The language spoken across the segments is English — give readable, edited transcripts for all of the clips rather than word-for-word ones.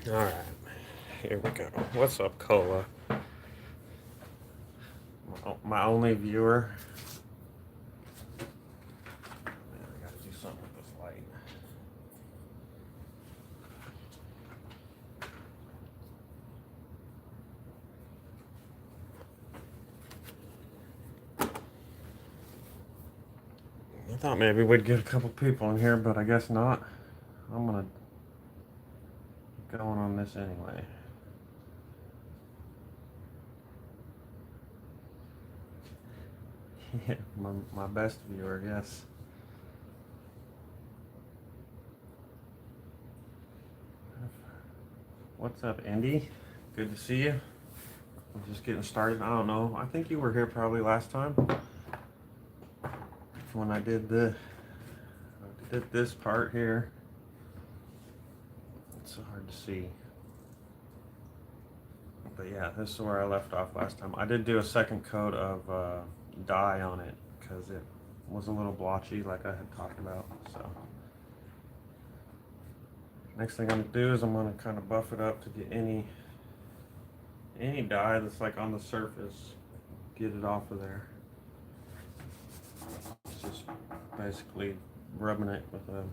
Alright, here we go. What's up, Cola? My only viewer. Man, I gotta do something with this light. I thought maybe we'd get a couple people in here, but I guess not. I'm gonna get going on this anyway. Yeah, my best viewer, yes. What's up, Indy? Good to see you. I'm just getting started. I don't know. I think you were here probably last time when I did this part here. It's so hard to see. But yeah, this is where I left off last time. I did do a second coat of dye on it because it was a little blotchy like I had talked about. So next thing I'm gonna do is I'm gonna kind of buff it up to get any dye that's like on the surface, get it off of there. It's just basically rubbing it with an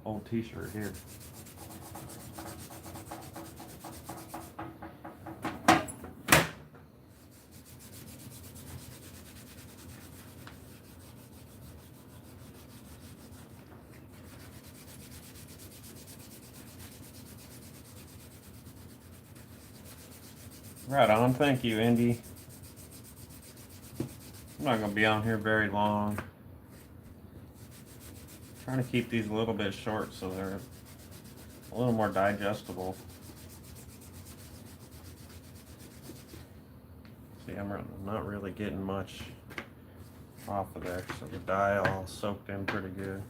old t-shirt here. Right on, thank you, Indy. I'm not gonna be on here very long. Trying to keep these a little bit short so they're a little more digestible. See, I'm not really getting much off of there, so the dye all soaked in pretty good.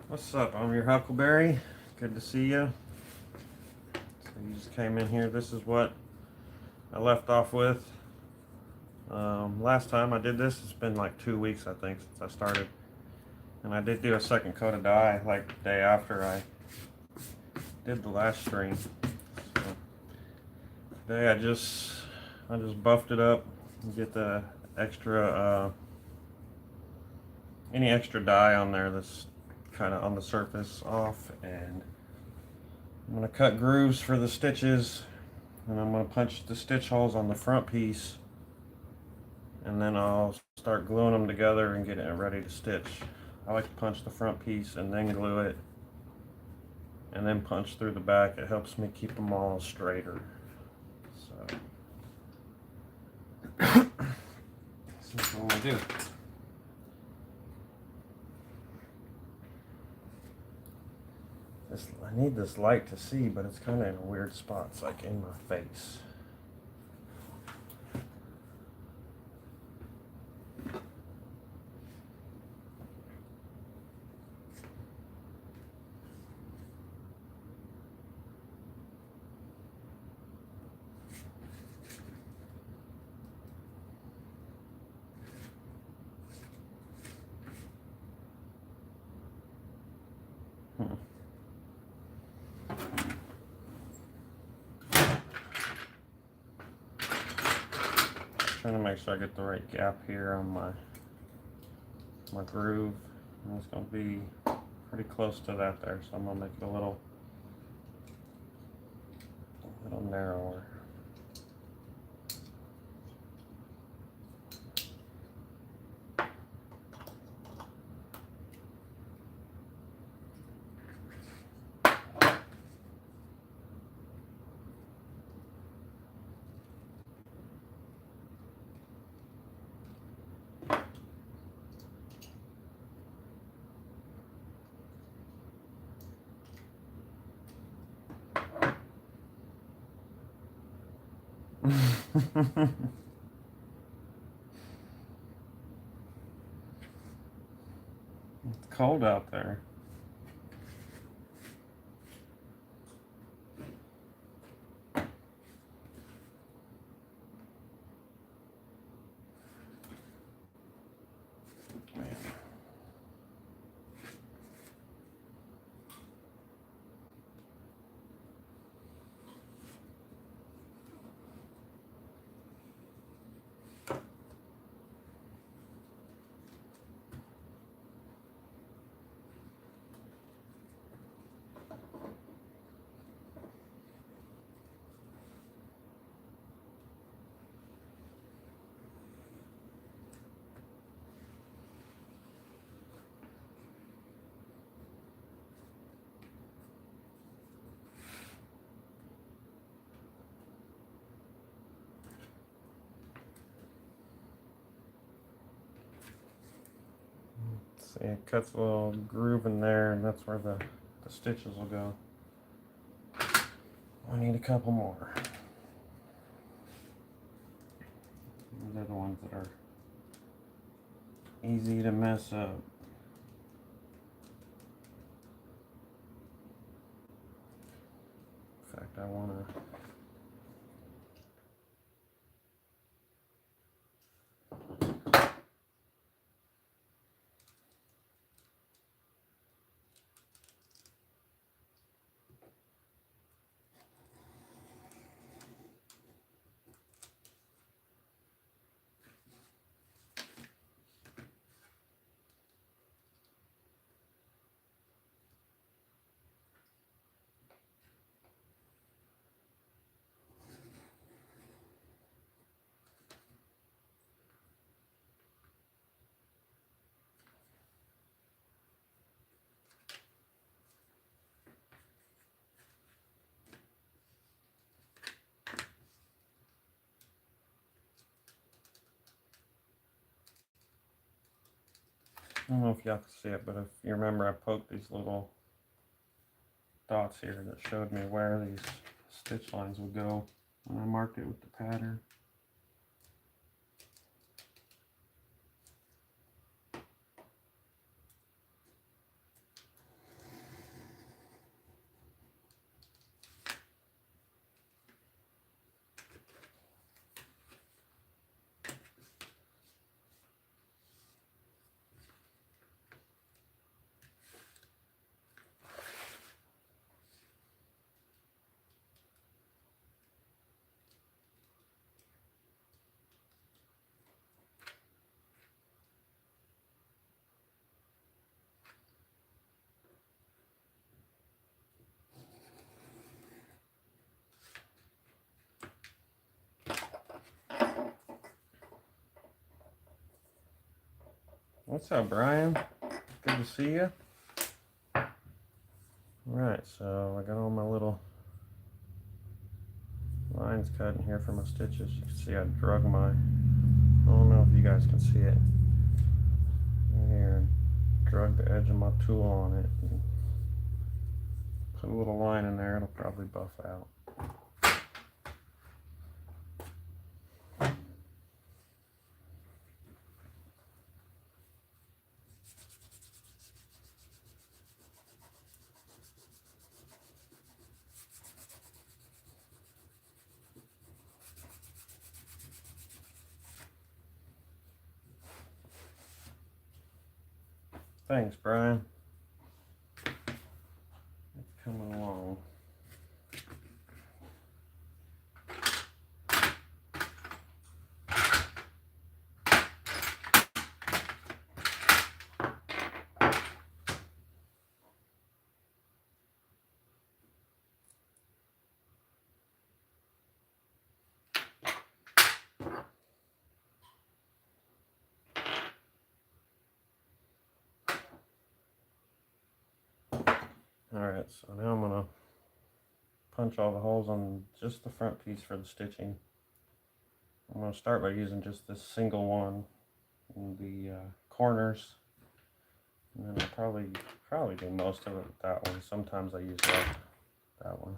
What's up? I'm your Huckleberry. Good to see you. So you just came in here. This is what I left off with. Last time I did this, it's been like 2 weeks, I think, since I started. And I did do a second coat of dye like the day after I did the last stream. So today I just buffed it up and get the extra any extra dye on there that's kind of on the surface off, and I'm going to cut grooves for the stitches, and I'm going to punch the stitch holes on the front piece, and then I'll start gluing them together and getting it ready to stitch. I like to punch the front piece and then glue it and then punch through the back. It helps me keep them all straighter. So that's what I'm going to do. I need this light to see, but it's kind of in a weird spot. It's like in my face. Trying to make sure I get the right gap here on my groove. And it's going to be pretty close to that there, so I'm going to make it a little narrower. It's cold out there. See, it cuts a little groove in there, and that's where the stitches will go. I need a couple more. These are the ones that are easy to mess up. In fact, I want to I don't know if y'all can see it, but if you remember, I poked these little dots here that showed me where these stitch lines would go when I marked it with the pattern. What's up, Brian? Good to see you. Alright, so I got all my little lines cut in here for my stitches. You can see I drug my, I don't know if you guys can see it, right here, and drug the edge of my tool on it. And put a little line in there, it'll probably buff out. Thanks, Brian. It's coming along. Alright, so now I'm going to punch all the holes on just the front piece for the stitching. I'm going to start by using just this single one in the corners, and then I'll probably do most of it with that one. Sometimes I use that one.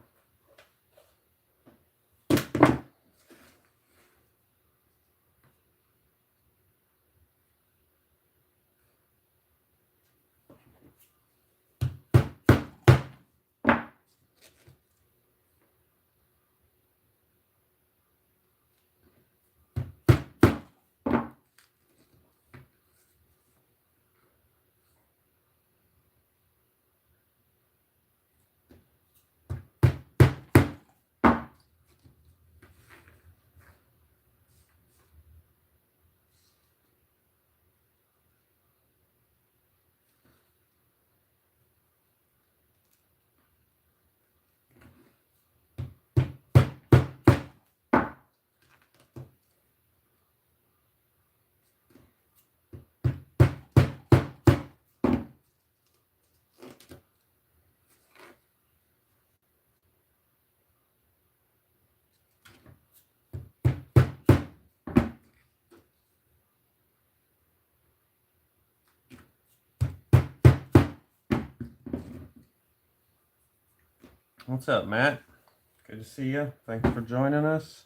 What's up, Matt? Good to see you. Thanks for joining us.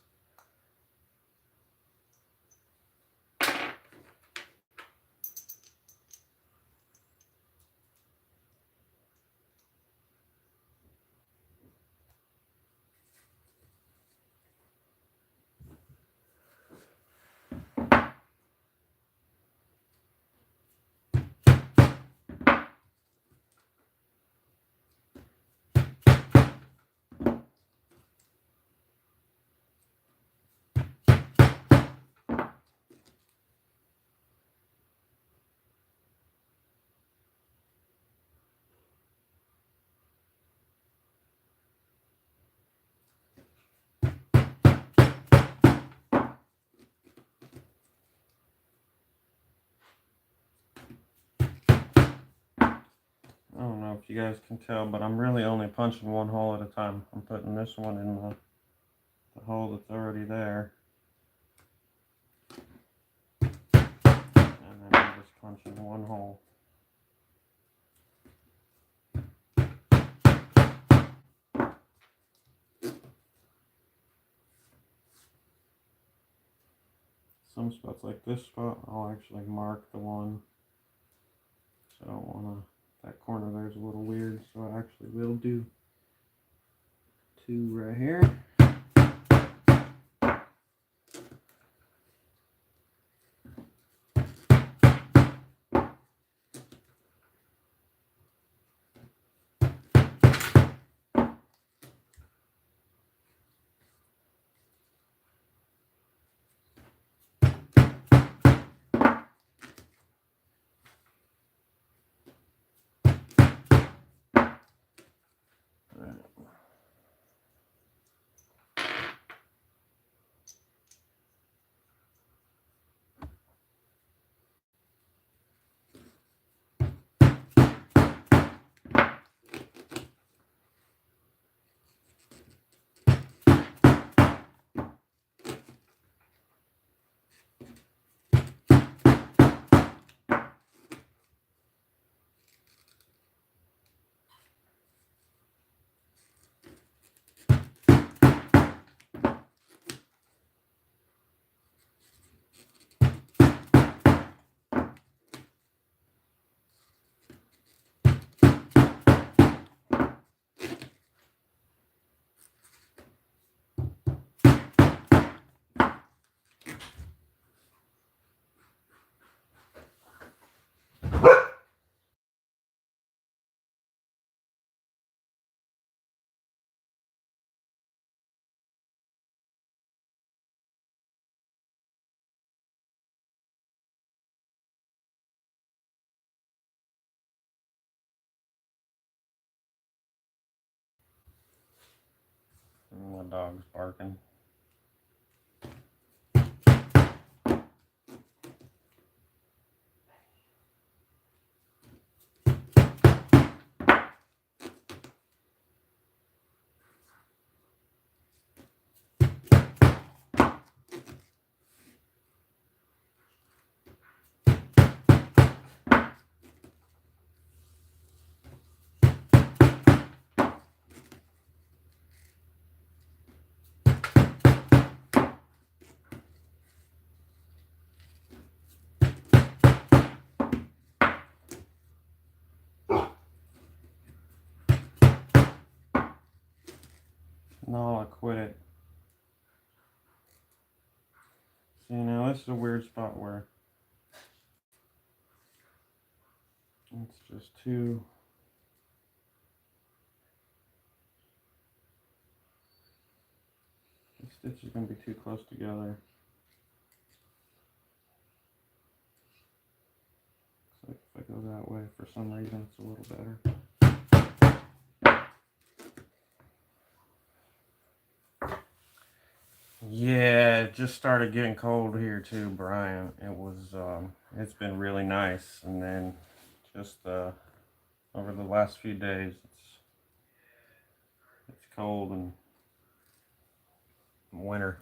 I don't know if you guys can tell, but I'm really only punching one hole at a time. I'm putting this one in the hole that's already there. And then I'm just punching one hole. Some spots like this spot, I'll actually mark the one. So I don't want to, that corner there's a little weird, so I actually will do two right here. My dog's barking. No, I quit it. See, now this is a weird spot where it's just too. The stitch is going to be too close together. So if I go that way, for some reason, it's a little better. Yeah, it just started getting cold here too, Brian. It's been really nice, and then just over the last few days, it's cold and winter.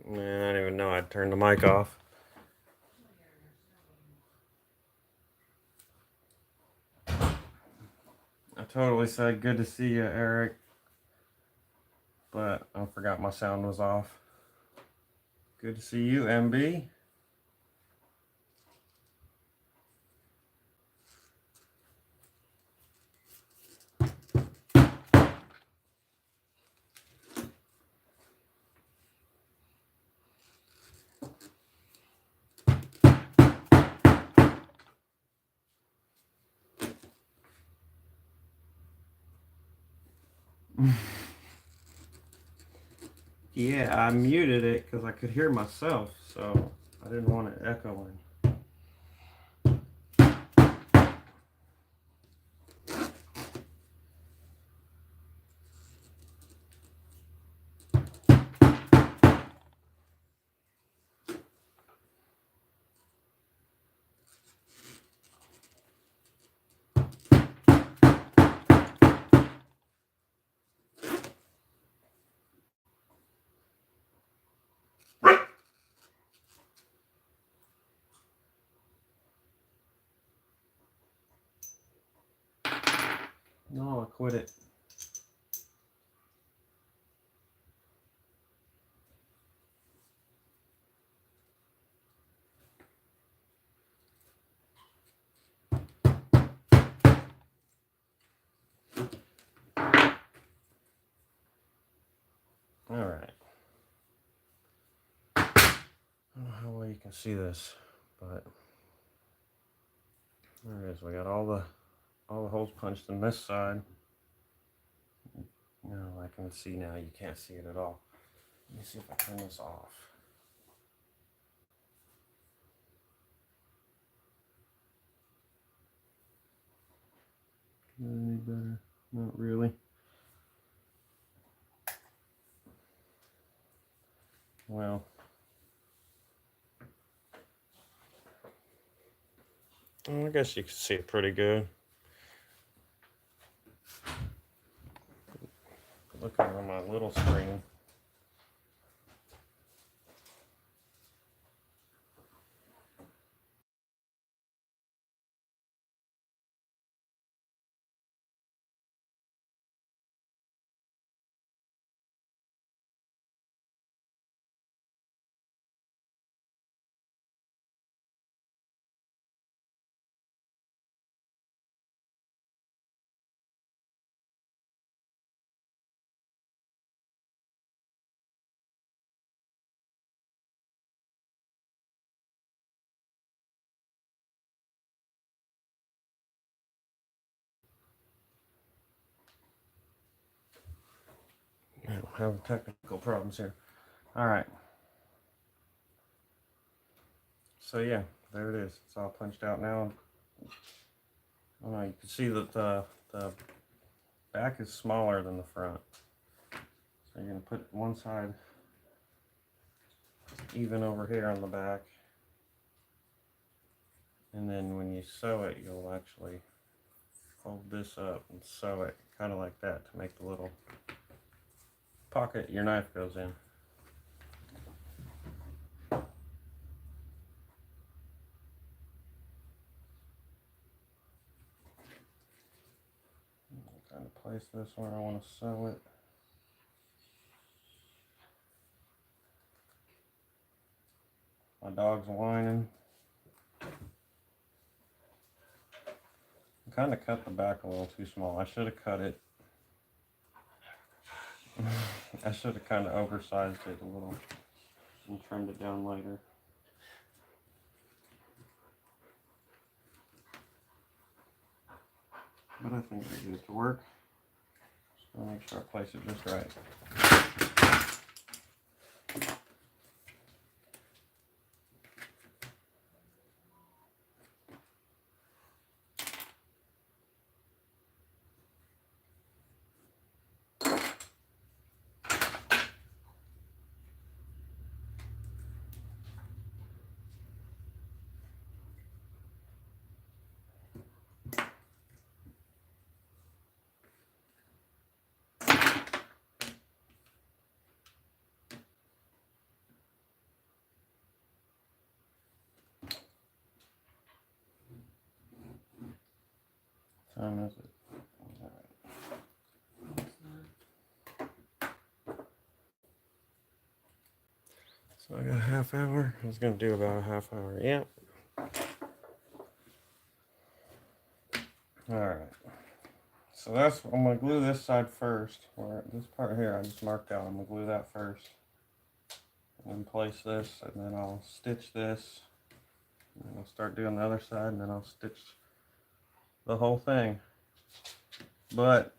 Man, I didn't even know I'd turned the mic off. I totally said good to see you, Eric, but I forgot my sound was off. Good to see you, MB. Yeah, I muted it because I could hear myself, so I didn't want it echoing. No, I quit it. All right. I don't know how well you can see this, but there it is. We got all the holes punched in this side. No, I can see now. You can't see it at all. Let me see if I turn this off. Any better? Not really. Well, I guess you can see it pretty good. Looking on my little screen. I don't have technical problems here. All right. So yeah, there it is. It's all punched out now. You can see that the back is smaller than the front. So you're gonna put one side even over here on the back, and then when you sew it, you'll actually fold this up and sew it kind of like that to make the little pocket your knife goes in. Kind of place this where I want to sew it. My dog's whining. I kind of cut the back a little too small. I should have cut it. I should have kind of oversized it a little and trimmed it down later. But I think I get it to work. Just gonna make sure I place it just right. time is it? So I got a half hour. I was gonna do about a half hour. Yep. Alright. So that's, I'm gonna glue this side first. Or this part here I just marked out. I'm gonna glue that first. And then place this, and then I'll stitch this. And then I'll start doing the other side, and then I'll stitch the whole thing. But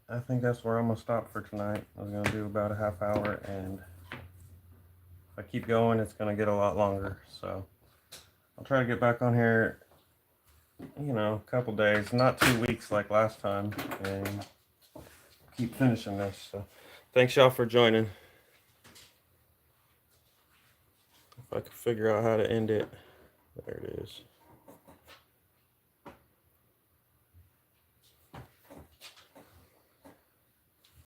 I think that's where I'm gonna stop for tonight. I was gonna do about a half hour, and if I keep going, it's gonna get a lot longer. So I'll try to get back on here, you know, a couple days, not 2 weeks like last time, and keep finishing this. So thanks y'all for joining. If I could figure out how to end it. There it is.